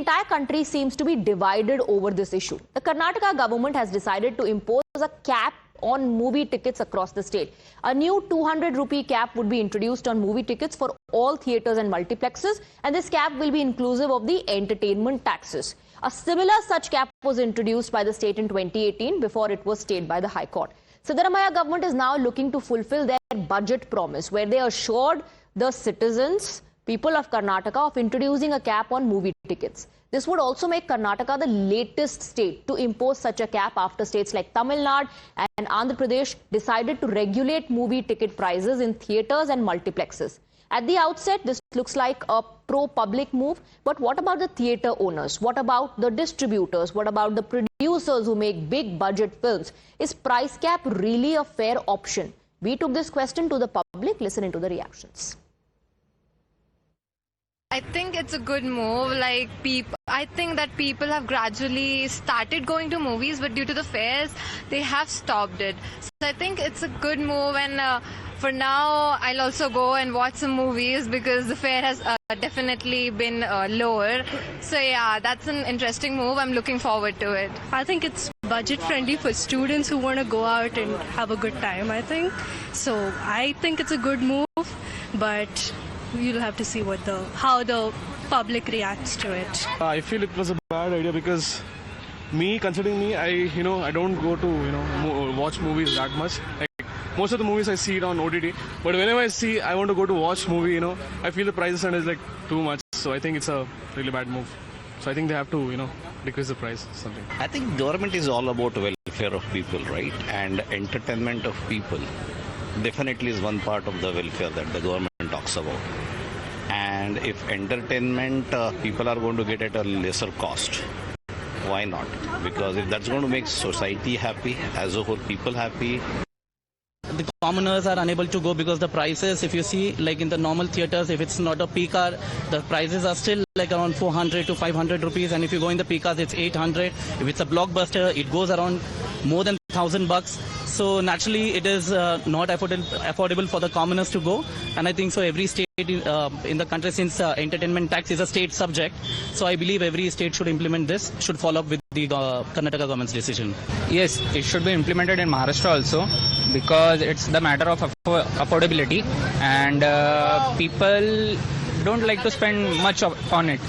entire country seems to be divided over this issue. The Karnataka government has decided to impose a cap on movie tickets across the state. A new 200 rupee cap would be introduced on movie tickets for all theatres and multiplexes, and this cap will be inclusive of the entertainment taxes. A similar such cap was introduced by the state in 2018 before it was stayed by the High Court. Siddaramaiah government is now looking to fulfill their budget promise, where they assured the citizens, people of Karnataka, of introducing a cap on movie tickets. This would also make Karnataka the latest state to impose such a cap after states like Tamil Nadu and Andhra Pradesh decided to regulate movie ticket prices in theatres and multiplexes. At the outset, this looks like a pro-public move, but what about the theatre owners? What about the distributors? What about the producers who make big budget films? Is price cap really a fair option? We took this question to the public. Listen into the reactions. I think it's a good move. I think that people have gradually started going to movies, but due to the fares, they have stopped it. So I think it's a good move, and for now, I'll also go and watch some movies because the fare has definitely been lower. So yeah, that's an interesting move. I'm looking forward to it. I think it's budget friendly for students who want to go out and have a good time, I think. So I think it's a good move, but you'll have to see how the public reacts to it. I feel it was a bad idea because considering me, I don't go to watch movies that much. Most of the movies I see it on OTT, but whenever I want to go to watch movie, I feel the prices and it's too much. So I think it's a really bad move. So I think they have to decrease the price or something. I think government is all about welfare of people, right? And entertainment of people definitely is one part of the welfare that the government talks about. And if entertainment people are going to get at a lesser cost, why not? Because if that's going to make society happy, as a whole people happy. The commoners are unable to go because the prices, if you see, like in the normal theatres, if it's not a peak hour, the prices are still around 400 to 500 rupees, and if you go in the peak hours, it's 800. If it's a blockbuster, it goes around more than $1,000. So naturally, it is not affordable for the commoners to go, and I think so every state in the country, since entertainment tax is a state subject, so I believe every state should implement this, should follow up with the Karnataka government's decision. Yes, it should be implemented in Maharashtra also, because it's the matter of affordability, and people don't like to spend much on it.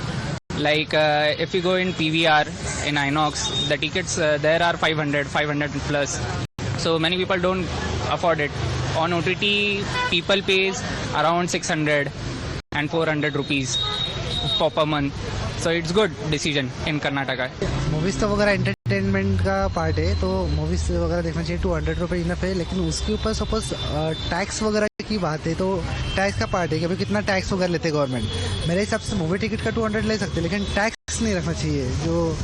If you go in PVR, in Inox, the tickets there are 500 plus. So many people don't afford it. On OTT, people pays around 600 and 400 rupees per month. So it's good decision in Karnataka. Movies तो वगैरह entertainment का part है, तो movies वगैरह देखना चाहिए. 200 रुपये enough है, लेकिन उसके ऊपर सपोज टैक्स वगैरह की बात है, तो टैक्स का पार्ट है कि अभी कितना टैक्स वगैरह लेते गवर्नमेंट. मेरे हिसाब से मूवी टिकट का 200 ले सकते, लेकिन टैक्स नहीं रखना चाहिए. जो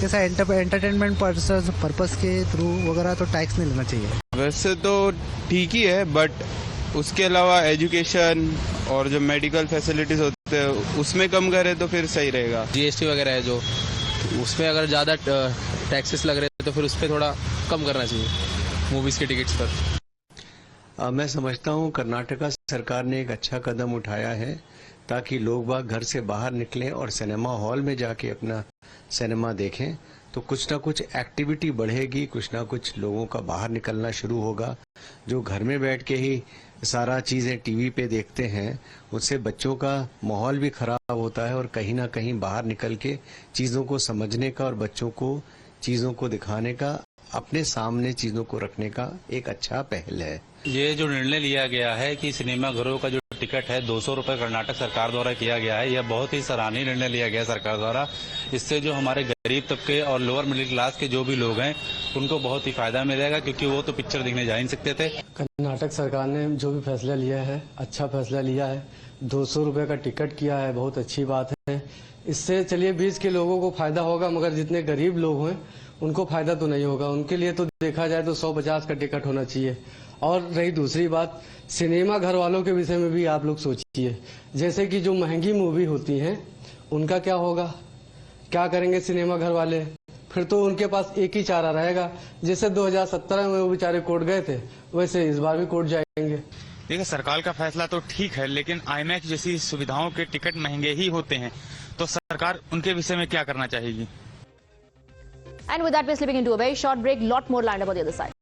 कैसा एंटरटेनमेंट पर्पस के थ्रू वगैरह, तो टैक्स नहीं लेना चाहिए. वैसे तो ठीक ही है, बट उसके अलावा एजुकेशन और जो मेडिकल फैसिलिटीज होते हैं उसमें कम करे तो फिर सही रहेगा. GST वगैरह है जो, उसमें अगर ज़्यादा टैक्सेस लग रहे हैं तो फिर उस पर थोड़ा कम करना चाहिए मूवीज़ के टिकट्स पर. मैं समझता हूँ कर्नाटका सरकार ने एक अच्छा कदम उठाया है ताकि लोग बाग घर से बाहर निकलें और सिनेमा हॉल में जाके अपना सिनेमा देखें, तो कुछ ना कुछ एक्टिविटी बढ़ेगी, कुछ ना कुछ लोगों का बाहर निकलना शुरू होगा. जो घर में बैठ के ही सारा चीज़ें टीवी पे देखते हैं, उससे बच्चों का माहौल भी खराब होता है, और कहीं ना कहीं बाहर निकल के चीज़ों को समझने का और बच्चों को चीज़ों को दिखाने का, अपने सामने चीज़ों को रखने का एक अच्छा पहल है. ये जो निर्णय लिया गया है कि सिनेमा घरों का जो टिकट है 200 रुपये कर्नाटक सरकार द्वारा किया गया है, यह बहुत ही सराहनीय निर्णय लिया गया सरकार द्वारा. इससे जो हमारे गरीब तबके और लोअर मिडिल क्लास के जो भी लोग हैं उनको बहुत ही फायदा मिलेगा, क्योंकि वो तो पिक्चर देखने जा ही नहीं सकते थे. कर्नाटक सरकार ने जो भी फैसला लिया है, अच्छा फैसला लिया है. 200 रुपये का टिकट किया है, बहुत अच्छी बात है. इससे चलिए बीच के लोगों को फायदा होगा, मगर जितने गरीब लोग हैं उनको फायदा तो नहीं होगा. उनके लिए तो देखा जाए तो 150 का टिकट होना चाहिए. और रही दूसरी बात, सिनेमा घर वालों के विषय में भी आप लोग सोचिए. जैसे कि जो महंगी मूवी होती हैं उनका क्या होगा, क्या करेंगे सिनेमा घर वाले? फिर तो उनके पास एक ही चारा रहेगा. जैसे 2017 में वो बेचारे कोर्ट गए थे, वैसे इस बार भी कोर्ट जाएंगे. देखिए, सरकार का फैसला तो ठीक है, लेकिन आईमैक्स जैसी सुविधाओं के टिकट महंगे ही होते हैं, तो सरकार उनके विषय में क्या करना चाहेगी? And with that, we're slipping into a very short break. Lot more lined up on the other side.